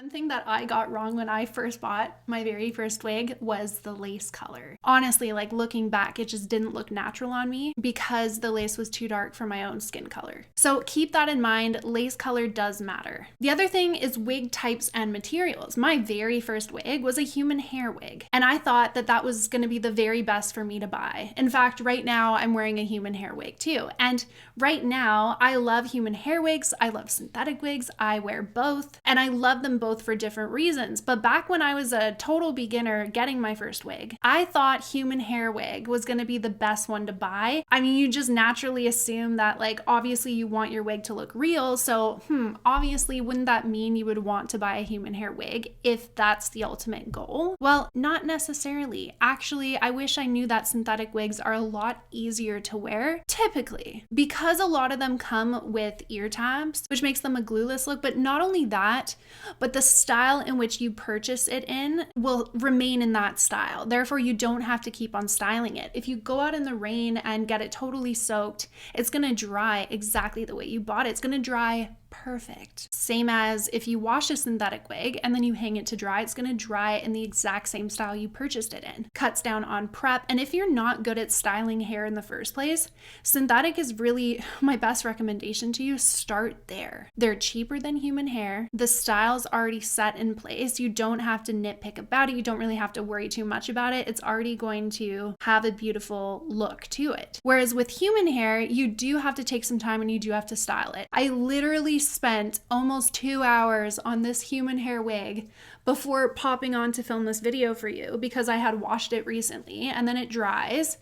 One thing that I got wrong when I first bought my very first wig was the lace color. Honestly, like looking back, it just didn't look natural on me because the lace was too dark for my own skin color. So keep that in mind, lace color does matter. The other thing is wig types and materials. My very first wig was a human hair wig, and I thought that that was going to be the very best for me to buy. In fact, right now I'm wearing a human hair wig too. And right now I love human hair wigs. I love synthetic wigs. I wear both, and I love them both for different reasons. But back when I was a total beginner getting my first wig, I thought human hair wig was going to be the best one to buy. I mean, you just naturally assume that, like, obviously you want your wig to look real. So, obviously, wouldn't that mean you would want to buy a human hair wig if that's the ultimate goal? Well, not necessarily. Actually, I wish I knew that synthetic wigs are a lot easier to wear, typically, because a lot of them come with ear tabs, which makes them a glueless look. But not only that, but the style in which you purchase it in will remain in that style. Therefore, you don't have to keep on styling it. If you go out in the rain and get it totally soaked, it's going to dry exactly the way you bought it. It's going to dry perfect. Same as if you wash a synthetic wig and then you hang it to dry, it's going to dry in the exact same style you purchased it in. Cuts down on prep. And if you're not good at styling hair in the first place, synthetic is really my best recommendation to you. Start there. They're cheaper than human hair. The style's already set in place. You don't have to nitpick about it. You don't really have to worry too much about it. It's already going to have a beautiful look to it. Whereas with human hair, you do have to take some time and you do have to style it. I literally spent almost 2 hours on this human hair wig before popping on to film this video for you because I had washed it recently and then it dries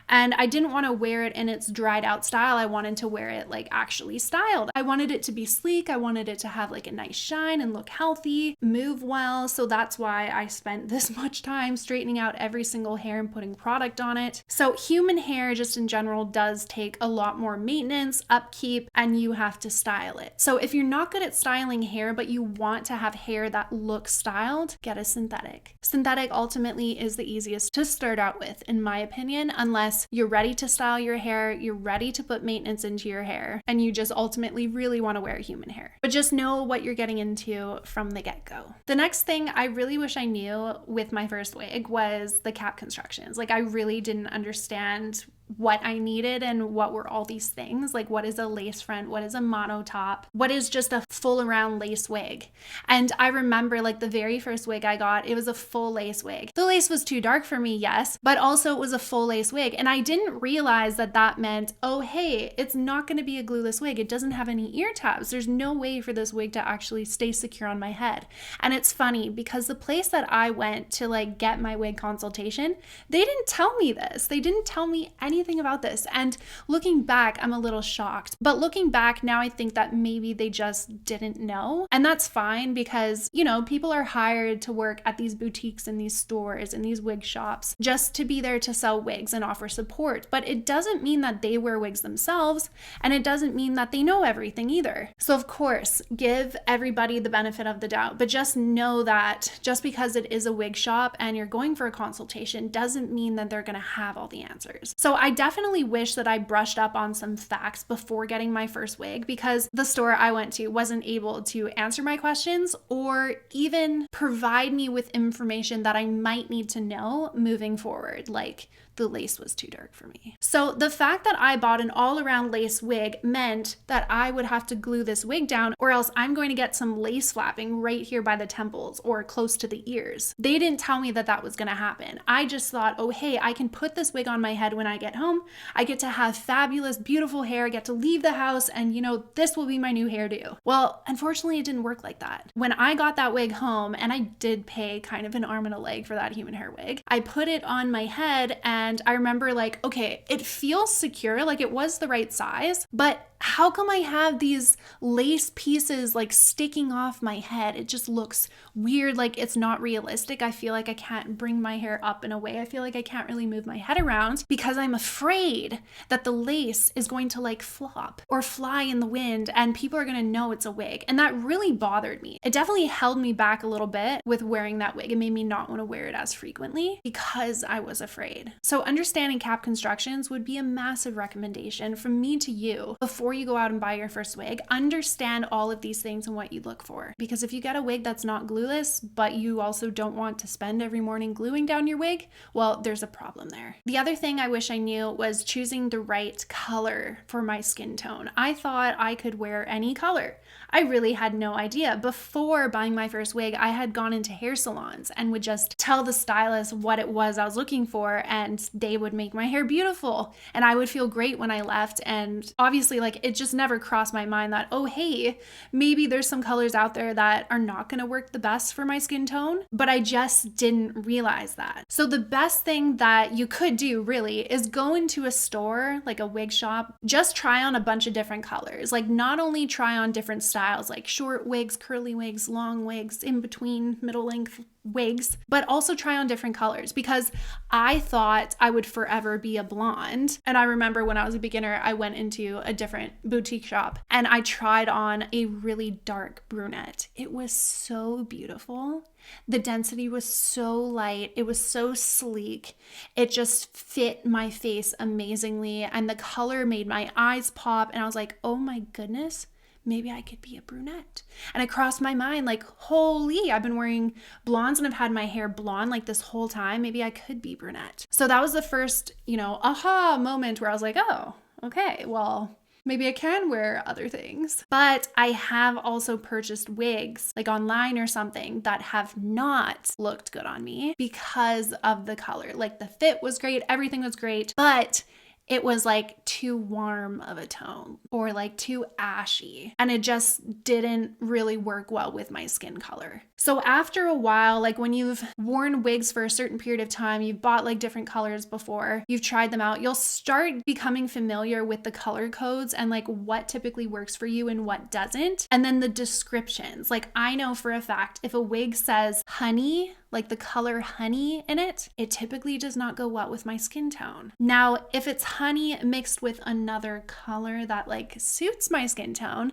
and I didn't want to wear it in its dried out style. I wanted to wear it like actually styled. I wanted it to be sleek. I wanted it to have like a nice shine and look healthy, move well. So that's why I spent this much time straightening out every single hair and putting product on it. So human hair just in general does take a lot more maintenance, upkeep, and you have to style it. So if you're not good at styling hair, but you want to have hair that looks styled, get a synthetic. Synthetic ultimately is the easiest to start out with, in my opinion, unless you're ready to style your hair, you're ready to put maintenance into your hair, and you just ultimately really want to wear human hair. But just know what you're getting into from the get-go. The next thing I really wish I knew with my first wig was the cap constructions. Like, I really didn't understand what I needed and what were all these things. Like, what is a lace front? What is a mono top? What is just a full around lace wig? And I remember like the very first wig I got, it was a full lace wig. The lace was too dark for me, yes, but also it was a full lace wig. And I didn't realize that that meant, oh, hey, it's not going to be a glueless wig. It doesn't have any ear tabs. There's no way for this wig to actually stay secure on my head. And it's funny because the place that I went to like get my wig consultation, they didn't tell me this. They didn't tell me anything about this. And looking back, I'm a little shocked. But looking back now, I think that maybe they just didn't know. And that's fine because, you know, people are hired to work at these boutiques and these stores and these wig shops just to be there to sell wigs and offer support. But it doesn't mean that they wear wigs themselves, and it doesn't mean that they know everything either. So of course, give everybody the benefit of the doubt, but just know that just because it is a wig shop and you're going for a consultation doesn't mean that they're going to have all the answers. So I definitely wish that I brushed up on some facts before getting my first wig because the store I went to wasn't able to answer my questions or even provide me with information that I might need to know moving forward, like the lace was too dark for me. So the fact that I bought an all-around lace wig meant that I would have to glue this wig down or else I'm going to get some lace flapping right here by the temples or close to the ears. They didn't tell me that that was going to happen. I just thought, oh, hey, I can put this wig on my head when I get home. I get to have fabulous, beautiful hair, I get to leave the house, and you know, this will be my new hairdo. Well, unfortunately, it didn't work like that. When I got that wig home, and I did pay kind of an arm and a leg for that human hair wig, I put it on my head and I remember like, okay, it feels secure, like it was the right size, but how come I have these lace pieces like sticking off my head? It just looks weird, like it's not realistic. I feel like I can't bring my hair up in a way. I feel like I can't really move my head around because I'm afraid that the lace is going to like flop or fly in the wind and people are going to know it's a wig. And that really bothered me. It definitely held me back a little bit with wearing that wig. It made me not want to wear it as frequently because I was afraid. So understanding cap constructions would be a massive recommendation from me to you before before you go out and buy your first wig, understand all of these things and what you look for. Because if you get a wig that's not glueless, but you also don't want to spend every morning gluing down your wig, well, there's a problem there. The other thing I wish I knew was choosing the right color for my skin tone. I thought I could wear any color. I really had no idea. Before buying my first wig, I had gone into hair salons and would just tell the stylist what it was I was looking for, and they would make my hair beautiful. And I would feel great when I left. And obviously, like, it just never crossed my mind that, oh, hey, maybe there's some colors out there that are not going to work the best for my skin tone. But I just didn't realize that. So the best thing that you could do really is go into a store, like a wig shop, just try on a bunch of different colors. Like, not only try on different styles, like short wigs, curly wigs, long wigs, in between, middle length wigs, but also try on different colors, because I thought I would forever be a blonde. And I remember when I was a beginner, I went into a different boutique shop and I tried on a really dark brunette. It was so beautiful. The density was so light. It was so sleek. It just fit my face amazingly. And the color made my eyes pop. And I was like, oh my goodness, maybe I could be a brunette. And it crossed my mind like, holy, I've been wearing blondes and I've had my hair blonde like this whole time. Maybe I could be brunette. So that was the first, aha moment where I was like, oh, okay, well, maybe I can wear other things. But I have also purchased wigs like online or something that have not looked good on me because of the color. Like, the fit was great, everything was great, but it was like too warm of a tone or like too ashy, and it just didn't really work well with my skin color. So after a while, like when you've worn wigs for a certain period of time, you've bought like different colors before, you've tried them out, you'll start becoming familiar with the color codes and like what typically works for you and what doesn't. And then the descriptions. Like, I know for a fact if a wig says honey, like the color honey in it, it typically does not go well with my skin tone. Now, if it's honey mixed with another color that like suits my skin tone,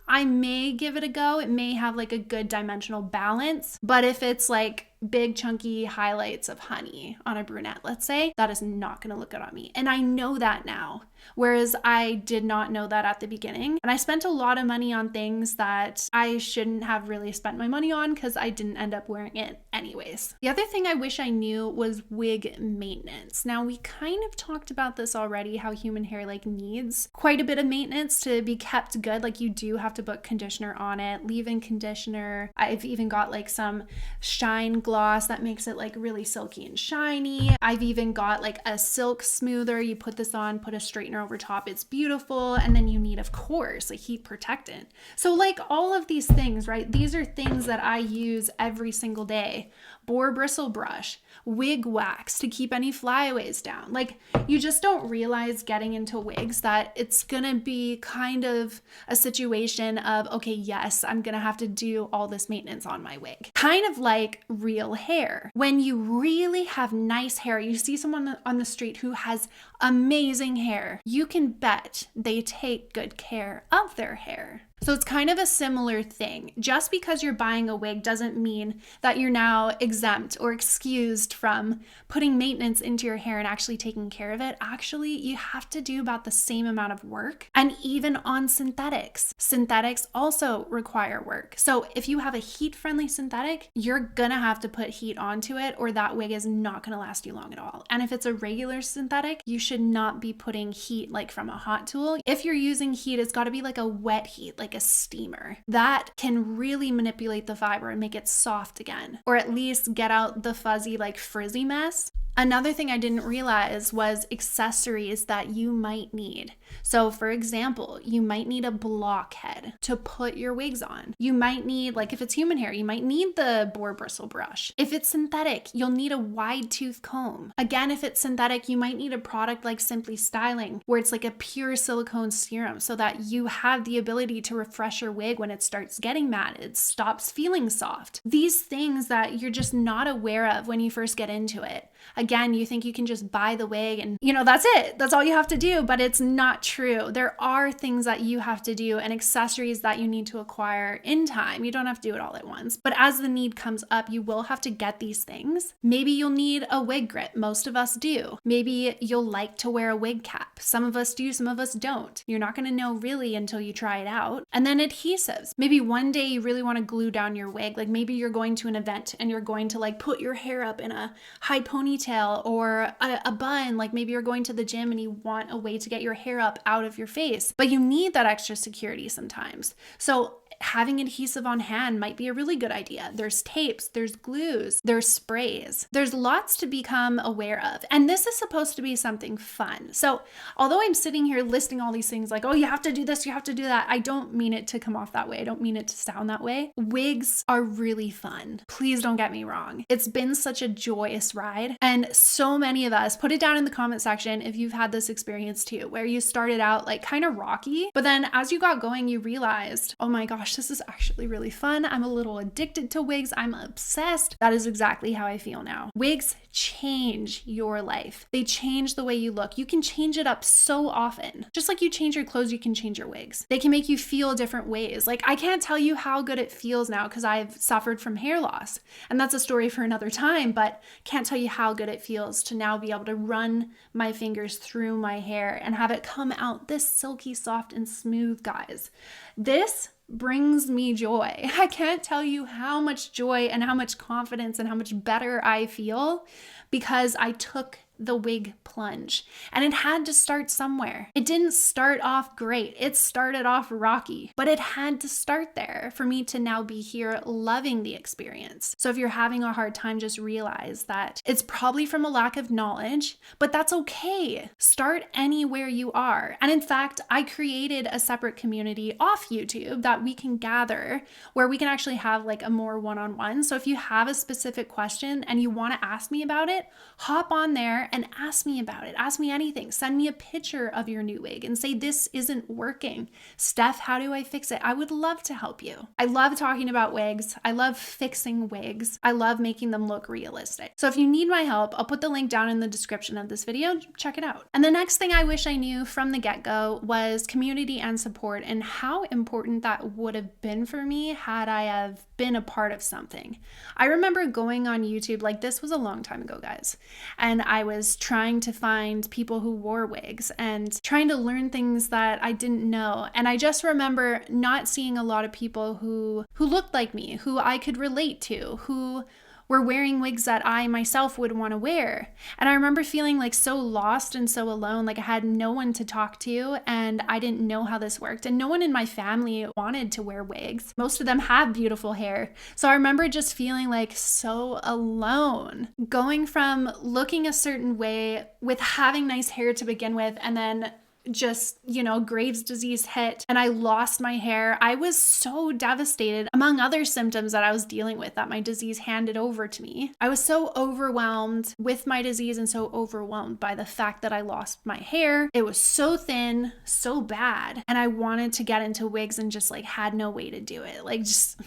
I may give it a go. It may have like a good dimensional balance. But if it's like big chunky highlights of honey on a brunette, let's say, that is not going to look good on me. And I know that now, whereas I did not know that at the beginning. And I spent a lot of money on things that I shouldn't have really spent my money on because I didn't end up wearing it anyways. The other thing I wish I knew was wig maintenance. Now, we kind of talked about this already, how human hair like needs quite a bit of maintenance to be kept good. Like, you do have to put conditioner on it, leave-in conditioner. I've even got like some shine gloss that makes it like really silky and shiny. I've even got like a silk smoother. You put this on, put a straightener over top, it's beautiful. And then you need, of course, a heat protectant. So like all of these things, right? These are things that I use every single day. Boar bristle brush, wig wax to keep any flyaways down. Like, you just don't realize getting into wigs that it's gonna be kind of a situation of, okay, yes, I'm gonna have to do all this maintenance on my wig. Kind of like real hair. When you really have nice hair, you see someone on the street who has amazing hair, you can bet they take good care of their hair. So it's kind of a similar thing. Just because you're buying a wig doesn't mean that you're now exempt or excused from putting maintenance into your hair and actually taking care of it. Actually, you have to do about the same amount of work. And even on synthetics. Synthetics also require work. So if you have a heat-friendly synthetic, you're gonna have to put heat onto it, or that wig is not gonna last you long at all. And if it's a regular synthetic, you should not be putting heat like from a hot tool. If you're using heat, it's gotta be like a wet heat, like a steamer. That can really manipulate the fiber and make it soft again, or at least get out the fuzzy, like frizzy mess. Another thing I didn't realize was accessories that you might need. So for example, you might need a blockhead to put your wigs on. You might need, like if it's human hair, you might need the boar bristle brush. If it's synthetic, you'll need a wide tooth comb. Again, if it's synthetic, you might need a product like Simply Styling, where it's like a pure silicone serum so that you have the ability to refresh your wig when it starts getting matted, it stops feeling soft. These things that you're just not aware of when you first get into it. Again, you think you can just buy the wig and, that's it. That's all you have to do, but it's not not true. There are things that you have to do and accessories that you need to acquire in time. You don't have to do it all at once. But as the need comes up, you will have to get these things. Maybe you'll need a wig grip. Most of us do. Maybe you'll like to wear a wig cap. Some of us do, some of us don't. You're not going to know really until you try it out. And then adhesives. Maybe one day you really want to glue down your wig. Like maybe you're going to an event and you're going to like put your hair up in a high ponytail or a bun. Like maybe you're going to the gym and you want a way to get your hair up out of your face, but you need that extra security sometimes. So having adhesive on hand might be a really good idea. There's tapes, there's glues, there's sprays. There's lots to become aware of. And this is supposed to be something fun. So although I'm sitting here listing all these things like, oh, you have to do this, you have to do that, I don't mean it to come off that way. I don't mean it to sound that way. Wigs are really fun. Please don't get me wrong. It's been such a joyous ride. And so many of us, put it down in the comment section if you've had this experience too, where you started out like kind of rocky, but then as you got going, you realized, oh my gosh, this is actually really fun. I'm a little addicted to wigs. I'm obsessed. That is exactly how I feel now. Wigs change your life. They change the way you look. You can change it up so often. Just like you change your clothes, you can change your wigs. They can make you feel different ways. Like I can't tell you how good it feels now because I've suffered from hair loss. And that's a story for another time, but can't tell you how good it feels to now be able to run my fingers through my hair and have it come out this silky, soft, and smooth, guys. This brings me joy. I can't tell you how much joy and how much confidence and how much better I feel because I took the wig plunge. And it had to start somewhere. It didn't start off great. It started off rocky, but it had to start there for me to now be here loving the experience. So if you're having a hard time, just realize that it's probably from a lack of knowledge, but that's okay. Start anywhere you are. And in fact, I created a separate community off YouTube that we can gather where we can actually have like a more one-on-one. So if you have a specific question and you want to ask me about it, hop on there and ask me about it. Ask me anything. Send me a picture of your new wig and say, this isn't working. Steph, how do I fix it? I would love to help you. I love talking about wigs. I love fixing wigs. I love making them look realistic. So if you need my help, I'll put the link down in the description of this video. Check it out. And the next thing I wish I knew from the get-go was community and support and how important that would have been for me had I have been a part of something. I remember going on YouTube, like this was a long time ago, guys, and I was trying to find people who wore wigs and trying to learn things that I didn't know. And I just remember not seeing a lot of people who looked like me, who I could relate to, who were wearing wigs that I myself would want to wear. And I remember feeling like so lost and so alone, like I had no one to talk to and I didn't know how this worked. And no one in my family wanted to wear wigs. Most of them have beautiful hair. So I remember just feeling like so alone, going from looking a certain way with having nice hair to begin with and then just, Graves' disease hit and I lost my hair. I was so devastated, among other symptoms that I was dealing with that my disease handed over to me. I was so overwhelmed with my disease and so overwhelmed by the fact that I lost my hair. It was so thin, so bad. And I wanted to get into wigs and just like had no way to do it. Like just,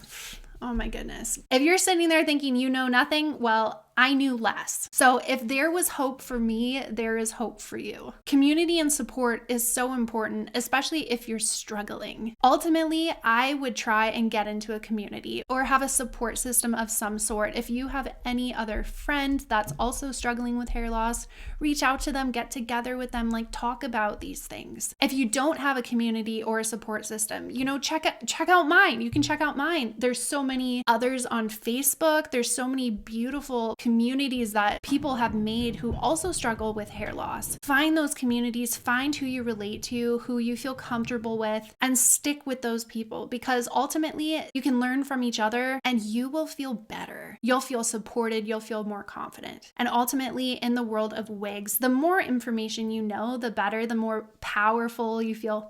oh my goodness. If you're sitting there thinking you know nothing, well, I knew less. So if there was hope for me, there is hope for you. Community and support is so important, especially if you're struggling. Ultimately, I would try and get into a community or have a support system of some sort. If you have any other friend that's also struggling with hair loss, reach out to them, get together with them, like talk about these things. If you don't have a community or a support system, check out mine. You can check out mine. There's so many others on Facebook. There's so many beautiful communities that people have made who also struggle with hair loss. Find those communities, find who you relate to, who you feel comfortable with, and stick with those people because ultimately you can learn from each other and you will feel better. You'll feel supported, you'll feel more confident. And ultimately in the world of wigs, the more information you know, the better, the more powerful you feel,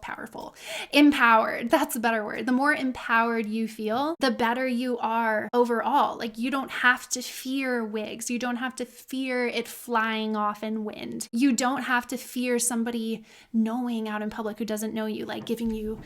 empowered, that's a better word. The more empowered you feel, the better you are overall. Like you don't have to fear wigs. You don't have to fear it flying off in wind. You don't have to fear somebody knowing out in public who doesn't know you, like giving you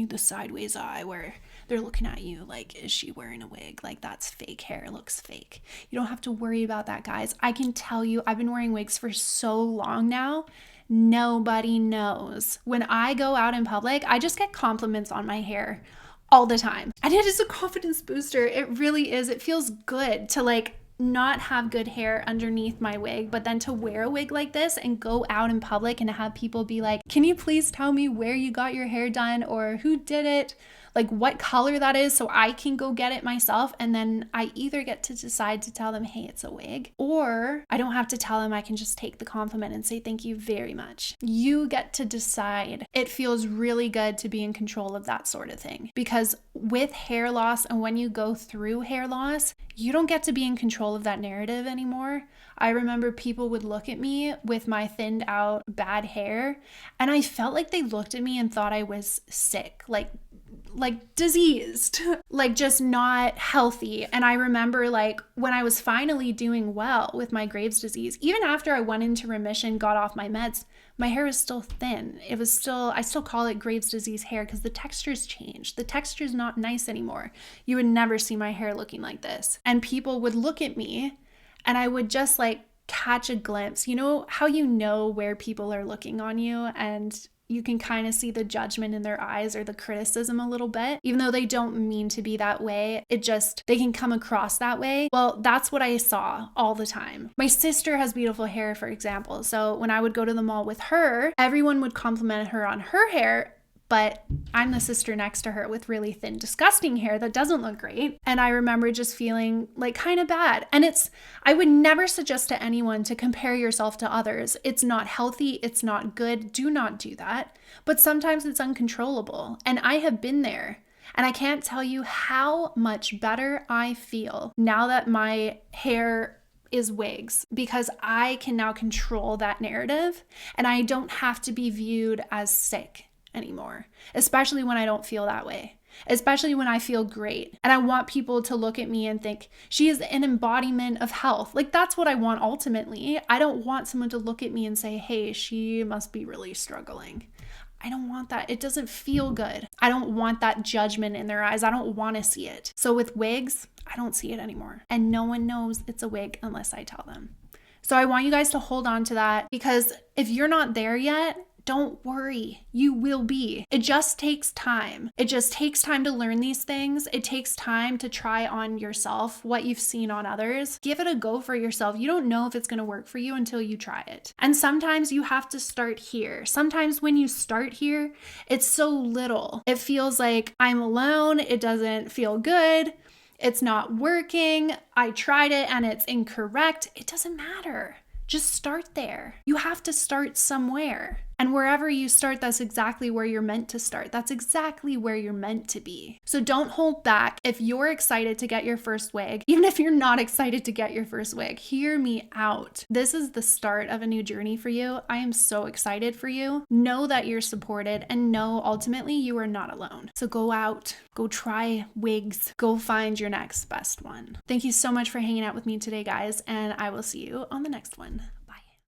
the sideways eye where they're looking at you like, is she wearing a wig? Like, that's fake hair, it looks fake. You don't have to worry about that, guys. I can tell you, I've been wearing wigs for so long now. Nobody knows. When I go out in public, I just get compliments on my hair all the time. And it is a confidence booster. It really is. It feels good to like not have good hair underneath my wig, but then to wear a wig like this and go out in public and have people be like, can you please tell me where you got your hair done or who did it? Like what color that is, so I can go get it myself. And then I either get to decide to tell them, hey, it's a wig, or I don't have to tell them. I can just take the compliment and say, thank you very much. You get to decide. It feels really good to be in control of that sort of thing, because with hair loss and when you go through hair loss, you don't get to be in control of that narrative anymore. I remember people would look at me with my thinned out bad hair, and I felt like they looked at me and thought I was sick, like diseased, like just not healthy. And I remember like when I was finally doing well with my Graves' disease, even after I went into remission, got off my meds, my hair was still thin. It was still, I still call it Graves' disease hair because the texture's changed. The texture's not nice anymore. You would never see my hair looking like this. And people would look at me and I would just like catch a glimpse. You know how you know where people are looking on you and you can kind of see the judgment in their eyes or the criticism a little bit, even though they don't mean to be that way. They can come across that way. Well, that's what I saw all the time. My sister has beautiful hair, for example. So when I would go to the mall with her, everyone would compliment her on her hair, but I'm the sister next to her with really thin, disgusting hair that doesn't look great. And I remember just feeling like kind of bad. And I would never suggest to anyone to compare yourself to others. It's not healthy. It's not good. Do not do that. But sometimes it's uncontrollable. And I have been there. And I can't tell you how much better I feel now that my hair is wigs, because I can now control that narrative and I don't have to be viewed as sick anymore, especially when I don't feel that way, especially when I feel great. And I want people to look at me and think she is an embodiment of health. Like that's what I want ultimately. I don't want someone to look at me and say, hey, she must be really struggling. I don't want that. It doesn't feel good. I don't want that judgment in their eyes. I don't want to see it. So with wigs, I don't see it anymore. And no one knows it's a wig unless I tell them. So I want you guys to hold on to that, because if you're not there yet, don't worry, you will be. It just takes time. It just takes time to learn these things. It takes time to try on yourself what you've seen on others. Give it a go for yourself. You don't know if it's going to work for you until you try it. And sometimes you have to start here. Sometimes when you start here, it's so little. It feels like I'm alone. It doesn't feel good. It's not working. I tried it and it's incorrect. It doesn't matter. Just start there. You have to start somewhere. And wherever you start, that's exactly where you're meant to start. That's exactly where you're meant to be. So don't hold back. If you're excited to get your first wig, even if you're not excited to get your first wig, hear me out. This is the start of a new journey for you. I am so excited for you. Know that you're supported and know ultimately you are not alone. So go out, go try wigs, go find your next best one. Thank you so much for hanging out with me today, guys, and I will see you on the next one.